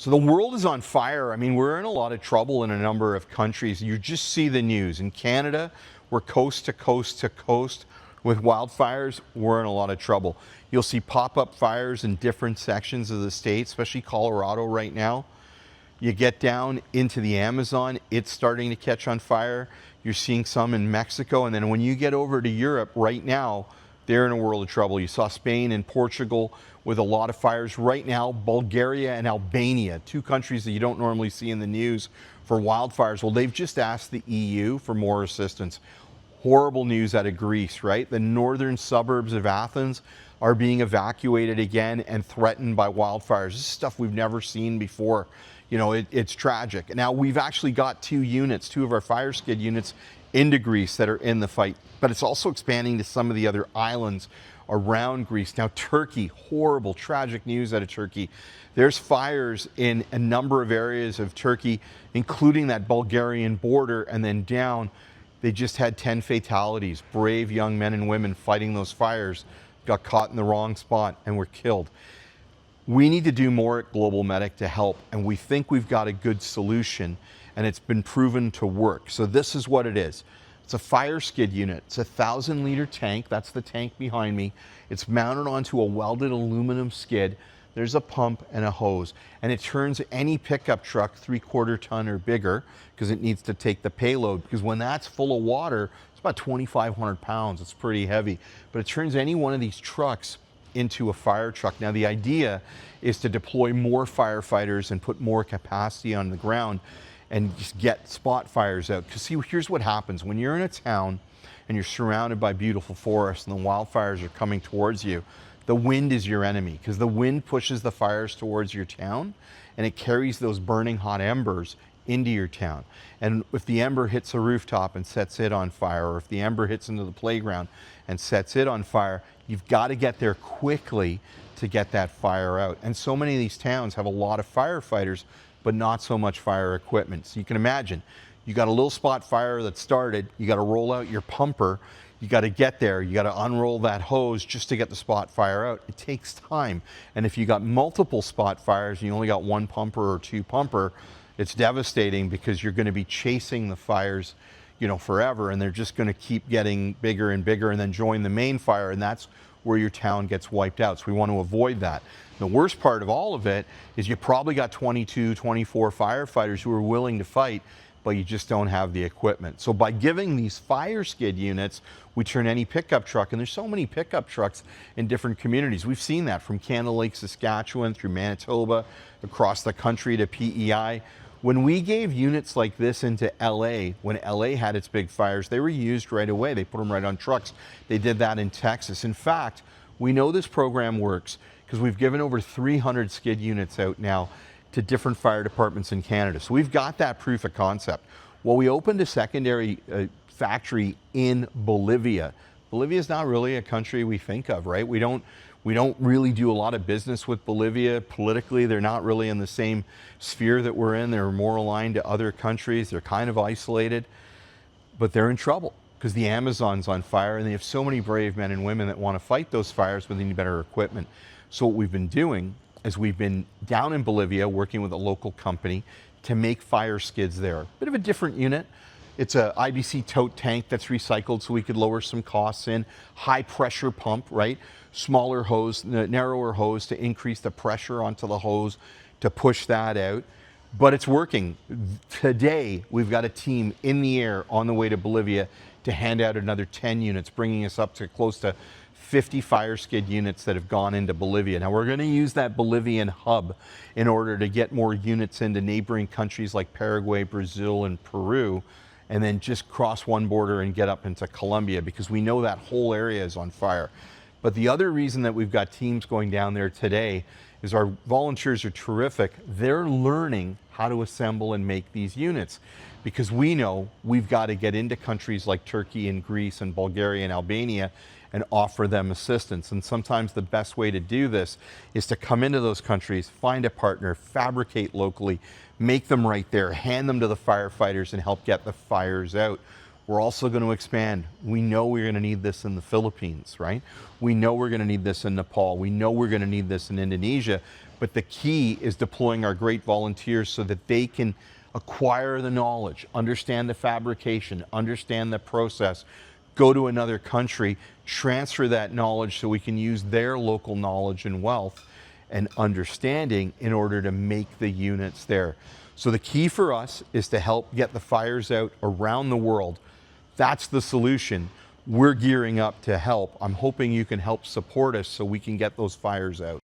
So the world is on fire. I mean, we're in a lot of trouble in a number of countries. You just see the news. In Canada, we're coast to coast to coast with wildfires. We're in a lot of trouble. You'll see pop-up fires in different sections of the state, especially Colorado right now. You get down into the Amazon, it's starting to catch on fire. You're seeing some in Mexico. And then when you get over to Europe right now, they're in a world of trouble. You saw Spain and Portugal with a lot of fires. Right now, Bulgaria and Albania, two countries that you don't normally see in the news for wildfires. Well, they've just asked the EU for more assistance. Horrible news out of Greece, right? The northern suburbs of Athens are being evacuated again and threatened by wildfires. This is stuff we've never seen before. You know, it's tragic. Now, we've actually got two of our fire skid units into Greece that are in the fight, but it's also expanding to some of the other islands around Greece. Now, Turkey, horrible, tragic news out of Turkey. There's fires in a number of areas of Turkey, including that Bulgarian border, and then down, they just had 10 fatalities. Brave young men and women fighting those fires got caught in the wrong spot and were killed. We need to do more at Global Medic to help, and we think we've got a good solution, and it's been proven to work. So this is what it is. It's a fire skid unit. It's a 1,000-liter tank. That's the tank behind me. It's mounted onto a welded aluminum skid. There's a pump and a hose, and it turns any pickup truck 3/4 ton or bigger, because it needs to take the payload, because when that's full of water, it's about 2,500 pounds. It's pretty heavy, but it turns any one of these trucks into a fire truck. Now, the idea is to deploy more firefighters and put more capacity on the ground and just get spot fires out. Because see, here's what happens. When you're in a town and you're surrounded by beautiful forests and the wildfires are coming towards you, the wind is your enemy, because the wind pushes the fires towards your town and it carries those burning hot embers into your town. And if the ember hits a rooftop and sets it on fire, or if the ember hits into the playground and sets it on fire, you've got to get there quickly to get that fire out. And so many of these towns have a lot of firefighters, but not so much fire equipment. So you can imagine, you got a little spot fire that started, you got to roll out your pumper, you got to get there, you got to unroll that hose just to get the spot fire out. It takes time. And if you got multiple spot fires and you only got one pumper or two pumper, it's devastating, because you're going to be chasing the fires, you know, forever, and they're just going to keep getting bigger and bigger and then join the main fire, and that's where your town gets wiped out. So we want to avoid that. The worst part of all of it is you probably got 22, 24 firefighters who are willing to fight, but you just don't have the equipment. So by giving these fire skid units, we turn any pickup truck, and there's so many pickup trucks in different communities. We've seen that from Canada Lake, Saskatchewan, through Manitoba, across the country to PEI. When we gave units like this into LA, when LA had its big fires, they were used right away. They put them right on trucks. They did that in Texas. In fact, we know this program works because we've given over 300 skid units out now to different fire departments in Canada. So we've got that proof of concept. Well, we opened a secondary factory in Bolivia. Bolivia is not really a country we think of, right? We don't really do a lot of business with Bolivia. Politically, they're not really in the same sphere that we're in. They're more aligned to other countries. They're kind of isolated, but they're in trouble because the Amazon's on fire, and they have so many brave men and women that want to fight those fires, but they need better equipment. So what we've been doing is we've been down in Bolivia working with a local company to make fire skids there. Bit of a different unit. It's a IBC tote tank that's recycled, so we could lower some costs in. High pressure pump, right? Smaller hose, narrower hose to increase the pressure onto the hose to push that out. But it's working. Today, we've got a team in the air on the way to Bolivia to hand out another 10 units, bringing us up to close to 50 fire skid units that have gone into Bolivia. Now, we're going to use that Bolivian hub in order to get more units into neighboring countries like Paraguay, Brazil, and Peru, and then just cross one border and get up into Colombia, because we know that whole area is on fire. But the other reason that we've got teams going down there today is our volunteers are terrific. They're learning how to assemble and make these units, because we know we've got to get into countries like Turkey and Greece and Bulgaria and Albania and offer them assistance. And sometimes the best way to do this is to come into those countries, find a partner, fabricate locally, make them right there, hand them to the firefighters and help get the fires out. We're also going to expand. We know we're going to need this in the Philippines, right? We know we're going to need this in Nepal. We know we're going to need this in Indonesia. But the key is deploying our great volunteers so that they can acquire the knowledge, understand the fabrication, understand the process, go to another country, transfer that knowledge so we can use their local knowledge and wealth and understanding in order to make the units there. So the key for us is to help get the fires out around the world. That's the solution. We're gearing up to help. I'm hoping you can help support us so we can get those fires out.